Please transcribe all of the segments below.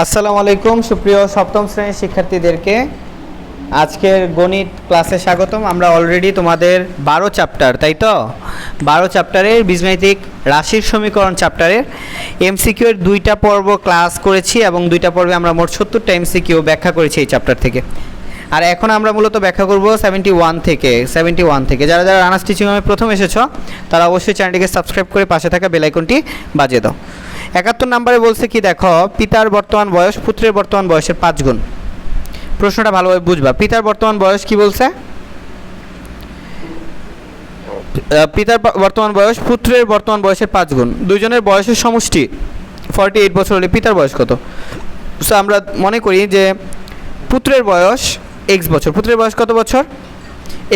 আসসালামু আলাইকুম সুপ্রিয় সপ্তম শ্রেণীর শিক্ষার্থীদেরকে আজকের গণিত ক্লাসে স্বাগতম। আমরা অলরেডি তোমাদের 12 চ্যাপ্টার, তাই তো 12 চ্যাপ্টারের বীজগাণিতিক রাশির সমীকরণ চ্যাপ্টারের এমসিকিউ এর 2টা পর্ব ক্লাস করেছি এবং 2টা পর্বে আমরা মোট 70টা এমসিকিউ ব্যাখ্যা করেছি এই চ্যাপ্টার থেকে। আর এখন আমরা মূলত ব্যাখ্যা করব 71 থেকে। যারা যারা রানার্স টিচিং রুমে প্রথম এসেছো তারা অবশ্যই চ্যানেলটিকে সাবস্ক্রাইব করে পাশে থাকা বেল আইকনটি বাজিয়ে দাও। 71 নম্বরে বলছে কি দেখো, পিতার বর্তমান বয়স পুত্রের বর্তমান বয়সের 5 গুণ। প্রশ্নটা ভালোভাবে বুঝবা। পিতার বর্তমান বয়স কি বলছে? পিতার বর্তমান বয়স পুত্রের বর্তমান বয়সের 5 গুণ। দুইজনের বয়সের সমষ্টি 48 বছর হলে পিতার বয়স কত? সো আমরা মনে করি যে পুত্রের বয়স x বছর। পুত্রের বয়স কত বছর?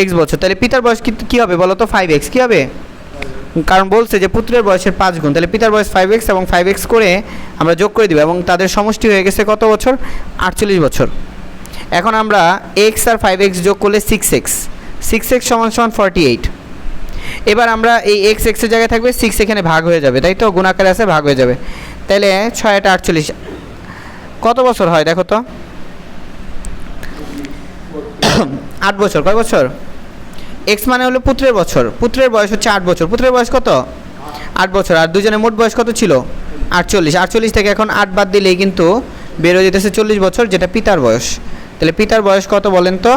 x বছর। তাহলে পিতার বয়স কি হবে বলো তো? 5x। কি হবে? কারণ বলছে যে পুত্রের বয়সের 5 গুণ, তাহলে পিতার বয়স 5x এবং 5x করে আমরা যোগ করে দিব এবং তাদের সমষ্টি হয়ে গেছে কত বছর? 48 বছর। এখন আমরা x আর 5x যোগ করলে 6x সমান 48। এবার আমরা এই x এর জায়গায় থাকবে, 6 এখানে ভাগ হয়ে যাবে, তাই তো? গুণাকারে আছে, ভাগ হয়ে যাবে। তাহলে 6 × 48 কত বছর হয় দেখো তো? 8 বছর। কয় বছর? x মানে হলো পুত্রের বছর, পুত্রের বয়স হচ্ছে 8 বছর। পুত্রের বয়স কত? 8 বছর। আর দুজনের মোট বয়স কত ছিল? 48 থেকে এখন 8 বাদ দিলেই কিন্তু বের হয়ে যেতেছে 40 বছর, যেটা পিতার বয়স। তাহলে পিতার বয়স কত বলেন তো?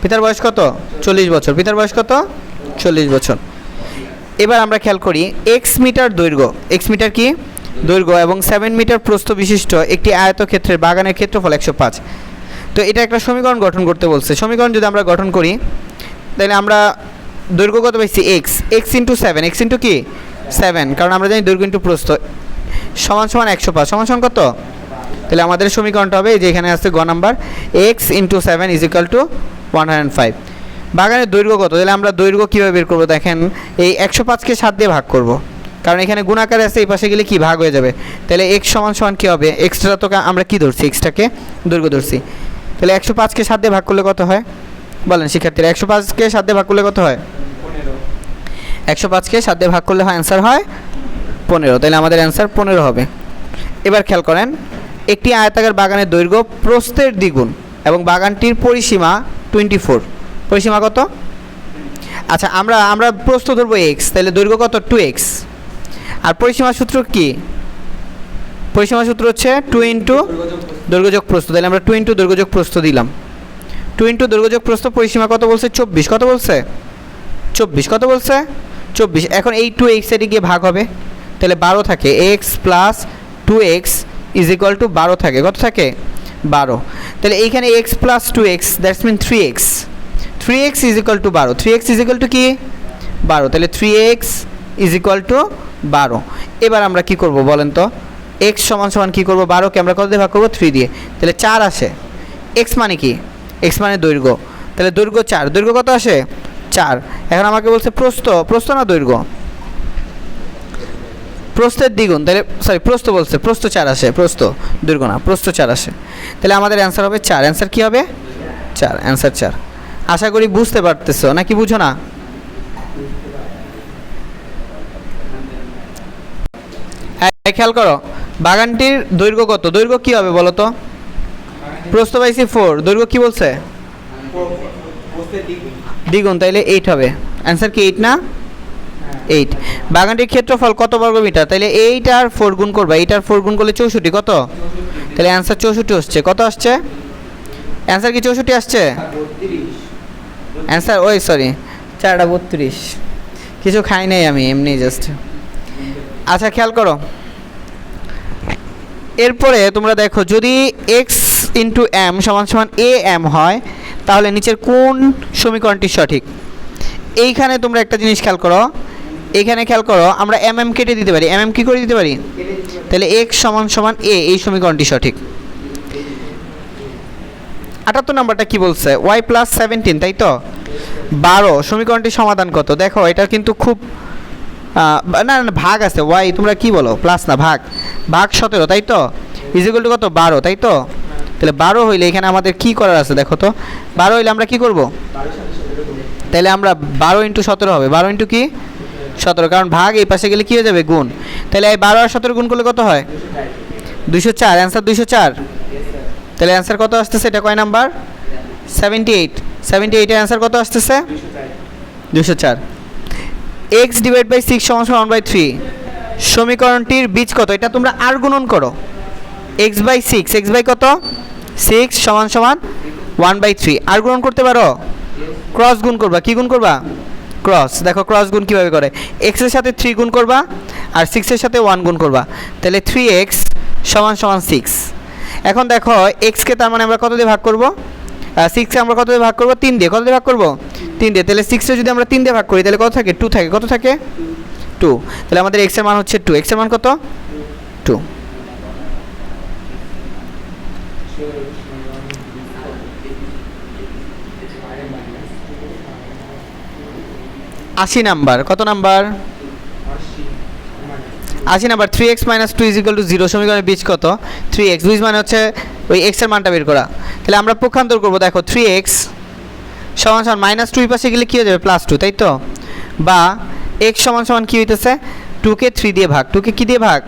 পিতার বয়স কত? 40 বছর। পিতার বয়স কত? 40 বছর। এবার আমরা খেয়াল করি x মিটার দৈর্ঘ্য, x মিটার কি দৈর্ঘ্য এবং 7 মিটার প্রস্থ বিশিষ্ট একটি আয়তক্ষেত্রের বাগানের ক্ষেত্রফল 105। তো এটা একটা সমীকরণ গঠন করতে বলছে। সমীকরণ যদি আমরা গঠন করি তাহলে আমরা দৈর্ঘ্য কত পাইছি? x ইন্টু 7, x ইন্টু কি 7, কারণ আমরা জানি দৈর্ঘ্য ইন্টু প্রস্থ সমান 105 সমান কত? তাহলে আমাদের সমীকরণটা হবে যে এখানে আছে গ number, x into 7 is equal two 105। বাগানের দৈর্ঘ্য কত? তাহলে আমরা দৈর্ঘ্য কীভাবে বের করবো দেখেন, এই 105কে 7 দিয়ে ভাগ করব, কারণ এখানে গুণাকারে আছে, এই পাশে গেলে কি ভাগ হয়ে যাবে। তাহলে x সমান কী হবে? এক্সট্রা তো আমরা কি ধরছি? এক্সট্রাকে দৈর্ঘ্য ধরছি। তাহলে 105কে 7 দিয়ে ভাগ করলে কত হয় বলেন শিক্ষার্থীরা? 105কে 7 দিয়ে ভাগ করলে কত হয়? 105কে 7 দিয়ে ভাগ করলে হয় অ্যান্সার হয় 15। তাহলে আমাদের অ্যান্সার 15 হবে। এবার খেয়াল করেন, একটি আয়তাকার বাগানের দৈর্ঘ্য প্রস্থের দ্বিগুণ এবং বাগানটির পরিসীমা 24। পরিসীমা কত? আচ্ছা, আমরা প্রস্থ ধরবো x, তাহলে দৈর্ঘ্য কত? 2x। আর পরিসীমা সূত্র কি? পরিসীমা সূত্র হচ্ছে 2 ইন্টু দৈর্ঘ্য যোগ প্রস্থ। তাহলে আমরা 2 ইন্টু দৈর্ঘ্য যোগ প্রস্থ দিলাম। 2 ইন্টু দৈর্ঘ্য যোগ প্রস্থ। পরিসীমা কত বলছে? 24। কত বলছে? 24। কত বলছে? 24। এখন এই 2x এটি গিয়ে ভাগ হবে, তাহলে 12 থাকে। x plus 2x is equal to 12 থাকে। কত থাকে? 12। তাহলে এইখানে x plus 2x that's mean 3x। 3x is equal to 12। 3x is equal to কি? 12। তাহলে 3x ইজ ইকুয়াল টু 12। এবার আমরা কি করব বলেন তো? x সমান কি করব? 12কে আমরা কত দিয়ে ভাগ করব? 3 দিয়ে। তাহলে 4 আসে। x মানে কি? x মানে দৈর্ঘ্য। তাহলে দৈর্ঘ্য 4। দৈর্ঘ্য কত আসে? 4। এখন আমাকে বলছে প্রস্থ না দৈর্ঘ্য? প্রস্থের দ্বিগুণ। তাহলে প্রস্থ বলছে, প্রস্থ 4 আসে। প্রস্থ, দৈর্ঘ্য না, প্রস্থ 4 আসে। তাহলে আমাদের অ্যান্সার হবে 4। অ্যান্সার কি হবে? 4। অ্যান্সার 4। আশা করি বুঝতে পারতেছো, নাকি বুঝো না? খেয়াল করো, বাগানটির দৈর্ঘ্য কত? দৈর্ঘ্য কি হবে বলো তো? প্রস্থ পাইছি 4, দৈর্ঘ্য কি বলছে? দ্বিগুণ, তাইলে 8 হবে। অ্যান্সার কি 8 না? 8। বাগানটির ক্ষেত্রফল কত বর্গ মিটার? তাইলে 8 আর 4 গুণ করবা। 8 আর 4 গুণ করলে 64। কত? তাহলে অ্যান্সার 64 আসছে। কত আসছে? অ্যান্সার কি 64 আসছে? অ্যান্সার 4টা 32। কিছু খাই নাই আমি, এমনি জাস্ট। আচ্ছা খেয়াল করো, এরপরে তোমরা দেখো, যদি x ইন্টু m সমান am হয় তাহলে নিচের কোন সমীকরণটি সঠিক? এইখানে তোমরা একটা জিনিস খেয়াল করো, এইখানে খেয়াল করো, আমরা mm কেটে দিতে পারি। mm কি করে দিতে পারি? তাহলে x সমান a, এই সমীকরণটি সঠিক। 78 নাম্বারটা কি বলছে? y প্লাস 17, তাই তো? 12 সমীকরণটির সমাধান কত? দেখো এটা কিন্তু খুব না ভাগ আছে। y তোমরা কি বলো? প্লাস না ভাগ 17, তাই তো? ইজ ইকুয়াল টু কত? 12, তাই তো? তাহলে 12 হইলে এখানে আমাদের কি করার আছে দেখো তো? 12 হইলে আমরা কি করব? তাহলে আমরা 12 ইন্টু 17 হবে। 12 ইন্টু কি? 17, কারণ ভাগ এই পাশে গেলে কি হয়ে যাবে? গুণ। তাহলে এই 12 আর 17 গুণ করলে কত হয়? 204, অ্যান্সার 204। তাহলে অ্যান্সার কত আসতেছে? এটা কয় নাম্বার? 78। 78 এর অ্যান্সার কত আসতেছে? 204। x ডিভাইড বাই 6 সমান সমান 1/3 সমীকরণটির বীজ কত? এটা তোমরা আর গুণন করো। x বাই 6, x বাই কত? 6 সমান সমান 1/3। আর গুণন করতে পারো? ক্রস গুণ করবা। কি গুণ করবা? ক্রস। দেখো ক্রস গুণ কীভাবে করে, x এর সাথে 3 গুণ করবা আর 6 এর সাথে 1 গুণ করবা, তাহলে 3x সমান সমান 6। এখন দেখো x কে তার মানে আমরা কত দিয়ে ভাগ করব? 6 কে আমরা কত দিয়ে ভাগ করব? 3 দিয়ে। কত দিয়ে ভাগ করব? 3 দিয়ে। তাহলে 6 এ যদি আমরা 3 দিয়ে ভাগ করি তাহলে কত থাকে? 2 থাকে। কত থাকে? 2। তাহলে আমাদের x এর মান হচ্ছে 2। x এর মান কত? 2। আশি নাম্বার। কত নাম্বার? 80 নাম্বার। 3x - 2 = 0 সমীকরণের বীজ কত? 3x। বীজ মানে হচ্ছে ওই x এর মানটা বের করা। তাহলে আমরা পক্ষান্তর করব। দেখো 3x সমান সমান -2 পাশে গেলে কী হয়ে যাবে? +2, তাই তো? বা x সমান সমান কী হইতেছে? 2 কে 3 দিয়ে ভাগ। 2 কে কী দিয়ে ভাগ?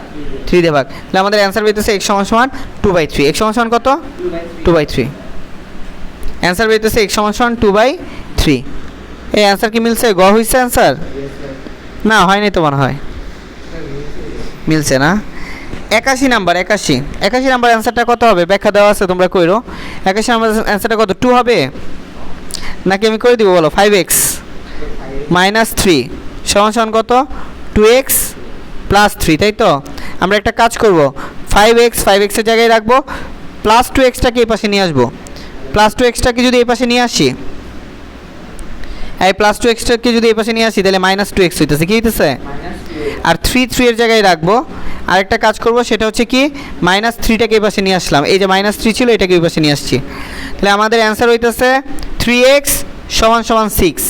3 দিয়ে ভাগ। তাহলে আমাদের অ্যান্সার বেরোতেছে x সমান সমান 2/3। x সমান সমান কত? 2/3। অ্যান্সার বেরোতেছে x সমান সমান 2/3। এই অ্যান্সার কি মিলছে? গ হইছে অ্যান্সার? না, হয়নি তো মনে হয়। মিলছে না? 81 নাম্বার। 81 নাম্বার অ্যান্সারটা কত হবে? ব্যাখ্যা দেওয়া আছে, তোমরা কইরো। 81 নাম্বার অ্যান্সারটা কত? 2 হবে নাকি আমি করে দিব? বলো। 5x - 3 সমান সমান কত? 2x + 3, তাই তো? আমরা একটা কাজ করব, 5x এর জায়গায় রাখবো, +2xটাকে এই পাশে নিয়ে আসবো। +2xটাকে যদি এই পাশে নিয়ে আসি, এই +2xটাকে যদি এই পাশে নিয়ে আসি তাহলে -2x হইতেছে। কি হইতেছে? আর 3 এর জায়গায় রাখবো। আরেকটা কাজ করব, সেটা হচ্ছে কি -3টাকে এই পাশে নিয়ে আসলাম। এই যে -3 ছিল এটাকে এই পাশে নিয়ে আসছি। তাহলে আমাদের অ্যান্সার হইতেছে 3x সমান সমান 6।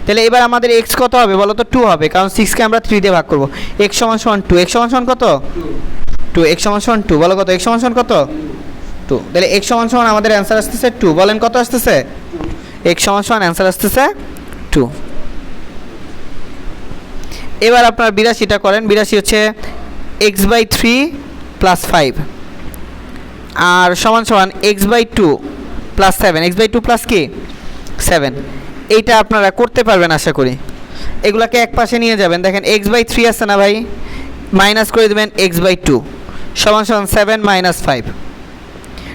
তাহলে এবার আমাদের x কত হবে বলো তো? 2 হবে, কারণ 6কে আমরা 3 দিয়ে ভাগ করব। x সমান সমান 2। x সমান সমান কত? 2। x সমান সমান 2। বলো কত? x সমান সমান কত? 2। তাহলে x সমান সমান আমাদের অ্যান্সার আসতেছে 2। বলেন কত আসতেছে? x সমান সমান অ্যান্সার আসতেছে 2। এবার আপনার 82টা করেন। 82 হচ্ছে x/3 + 5 আর সমান সমান x/2 + 7। x/2 প্লাস কি? 7। এইটা আপনারা করতে পারবেন আশা করি। এগুলাকে এক পাশে নিয়ে যাবেন। দেখেন x/3 আছে না ভাই, মাইনাস করে দেবেন x/2 সমান সমান 7 - 5।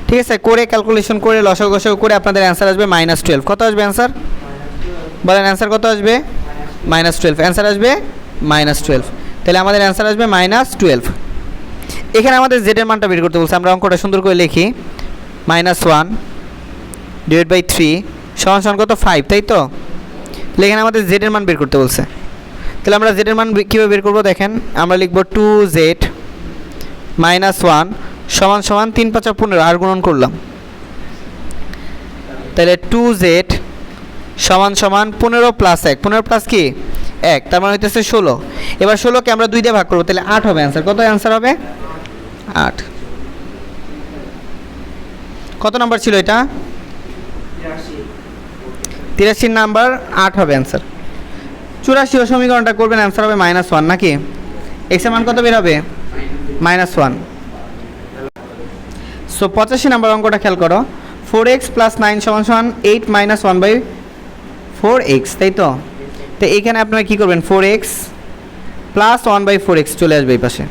ঠিক আছে? করে ক্যালকুলেশন করে লসাগু গসাগু করে আপনাদের অ্যান্সার আসবে -12। কত আসবে অ্যান্সার? বলেন অ্যান্সার কত আসবে? -12। অ্যান্সার আসবে -12। তাহলে আমাদের অ্যান্সার আসবে -12। এখানে আমাদের z এর মানটা বের করতে বলছে। আমরা অঙ্কটা সুন্দর করে লিখি। -1 / 3 সমান সমান কত? 5, তাই তো? তাহলে এখানে আমাদের z এর মান বের করতে বলছে। তাহলে আমরা z এর মান কীভাবে বের করবো? দেখেন আমরা লিখব 2z - 1 সমান সমান 3 × 5 = 15। আর গুণন করলাম, তাহলে 2z সমান সমান 15 + 1। 15 প্লাস কি? 1, তার মানে হইতেছে 16। এবার 16কে আমরা 2 দিয়ে ভাগ করবো, তাহলে 8 হবে অ্যান্সার। কত অ্যান্সার হবে? 8। কত নাম্বার ছিল এটা? 83 নাম্বার। 8 হবে অ্যান্সার। 84 সমীকরণটা করবেন, অ্যান্সার হবে -1 নাকি? x এর মান কত বের হবে? -1। সো 85 নাম্বার অঙ্কটা খেয়াল করো। 4x + 9 সমান সমান 8 - 1/4x, তাই তো? তো এইখানে আপনারা কী করবেন? 4x + 1/4x চলে আসবে এই পাশে,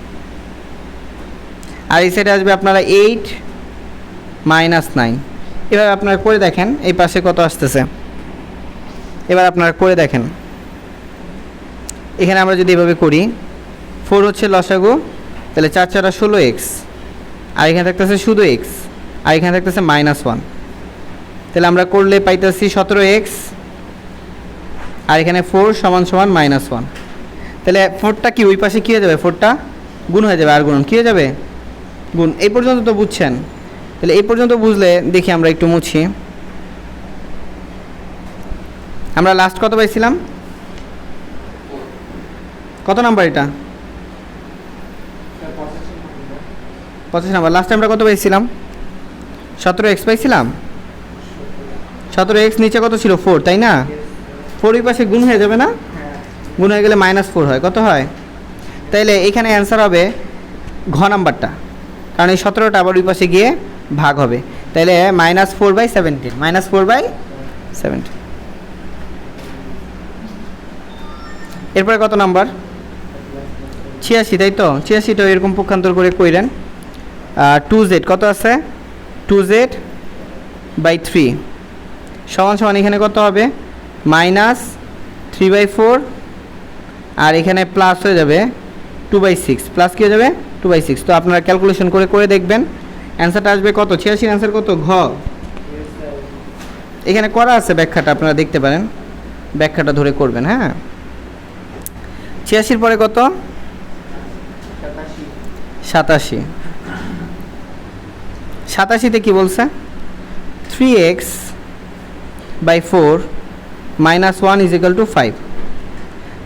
আর এই সাইডে আসবে আপনারা 8 - 9। এভাবে আপনারা করে দেখেন এই পাশে কত আসতেছে। এবার আপনারা করে দেখেন, এখানে আমরা যদি এভাবে করি, 4 হচ্ছে লসাগু, তাহলে 4 × 4 = 16x, আর এখানে থাকতেছে শুধু x, আর এখানে থাকতেছে -1। তাহলে আমরা করলে পাইতেছি 17x, আর এখানে 4 সমান সমান -1। তাহলে 4টা কি ওই পাশে কী হয়ে যাবে? 4টা গুণ হয়ে যাবে। আর গুণন কী হয়ে যাবে? গুণ। এই পর্যন্ত তো বুঝছেন। তাহলে এই পর্যন্ত বুঝলে দেখি আমরা একটু মুছি। আমরা লাস্ট কত পাইছিলাম? কত নাম্বার এটা? 85 নাম্বার। লাস্টে আমরা কত পাইছিলাম? 17x পাইছিলাম। 17x নিচে কত ছিল? 4, তাই না? 4 ওই পাশে গুণ হয়ে যাবে না? গুণ হয়ে গেলে -4 হয়। কত হয়? তাইলে এখানে অ্যান্সার হবে ঘ নাম্বারটা। কারণ এই 17টা আবার ওই পাশে গিয়ে ভাগ হবে। তাহলে -4/17, -4/17। এরপরে কত নাম্বার? 86, তাই তো? 86টাও এরকম পক্ষান্তর করে কইরেন। 2z কত আছে? 2z/3 সমান এখানে কত হবে? -3/4, আর এখানে প্লাস হয়ে যাবে 2/6, প্লাস কি হয়ে যাবে? 2/6। তো আপনারা ক্যালকুলেশন করে দেখবেন, অ্যান্সারটা আসবে কত? 86 অ্যান্সার কত? ঘ। এখানে করা আছে ব্যাখ্যাটা, আপনারা দেখতে পারেন, ব্যাখ্যাটা ধরে করবেন। হ্যাঁ, 86 পরে কত? 87। 87তে কি বলছে? 3x/4 -1 = 5।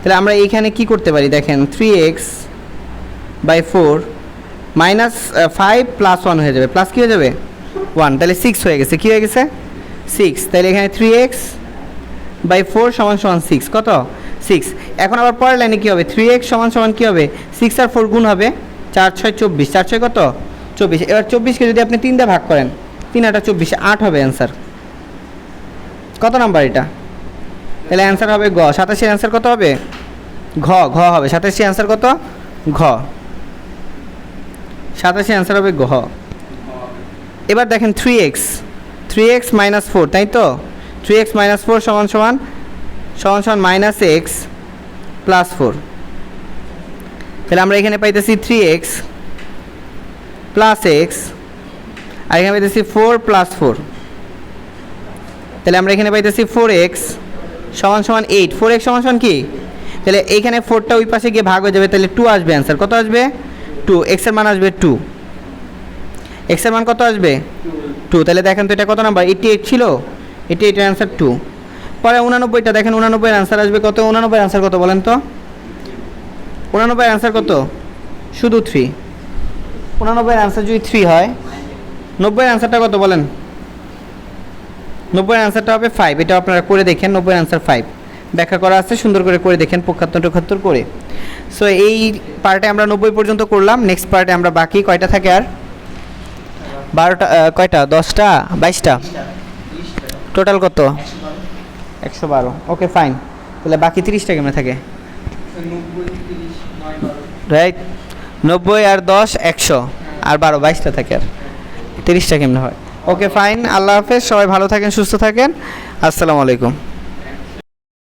তাহলে আমরা এইখানে কি করতে পারি দেখেন, 3x/4 -5 + 1 হয়ে যাবে, প্লাস কি হয়ে যাবে? 1, তাহলে 6 হয়ে গেছে। কি হয়ে গেছে? 6। তাহলে এখানে 3x/4 = 6, কত? 6। এখন আবার পরের লাইনে কি হবে? 3x = কি হবে? 6 আর 4 গুণ হবে, 4 6 24, 4 6 কত? 24। এবার 24কে যদি আপনি 3 দিয়ে ভাগ করেন, 3 8 24, 8 হবে অ্যান্সার। কত নাম্বার এটা? তাহলে অ্যান্সার হবে গ। 87 অ্যান্সার কত হবে? ঘ হবে। 87 অ্যান্সার কত? ঘ। 87 অ্যান্সার হবে ঘ। এবার দেখেন 3x -4, তাই তো? 3x - 4 = -x + 4। তাহলে আমরা এখানে পাইতেছি 3x + x, আর এখানে পাইতেছি 4 + 4। তাহলে আমরা এখানে পাইতেছি 4x = 8। 4x = কি? তাহলে এইখানে 4টা ওই পাশে গিয়ে ভাগ হয়ে যাবে, তাহলে 2 আসবে অ্যান্সার। কত আসবে? 2। x এর মান আসবে 2। x এর মান কত আসবে? 2। তাহলে দেখেন তো এটা কত নাম্বার? 88 ছিল, 88 এর অ্যান্সার 2। পরে 89টা দেখেন, 89 এর অ্যান্সার আসবে কত? 89 এর অ্যান্সার কত বলেন তো? 89 এর অ্যান্সার কত? শুধু 3। 89 এর অ্যান্সার যদি 3 হয়, 90 এর অ্যান্সারটা কত বলেন? 90 এর অ্যান্সারটা হবে 5। এটা আপনারা করে দেখেন, 90 এর অ্যান্সার 5 ব্যাখ্যা করা আছে, সুন্দর করে দেখেন পক্ষান্তর করে। সো এই পার্টে আমরা 90 পর্যন্ত করলাম। নেক্সট পার্টে আমরা বাকি কয়টা থাকে আর? 12টা, কয়টা? 10টা, 22টা, টোটাল কত? 112। Okay fine. তাহলে বাকি 30টা কেমনে থাকে? রাইট, 90 আর 10 100, আর 12 22টা থাকে, আর 30টা কেমনে হয়? Okay fine. আল্লাহ হাফেজ, সবাই ভালো থাকেন, সুস্থ থাকেন। আসসালামু আলাইকুম।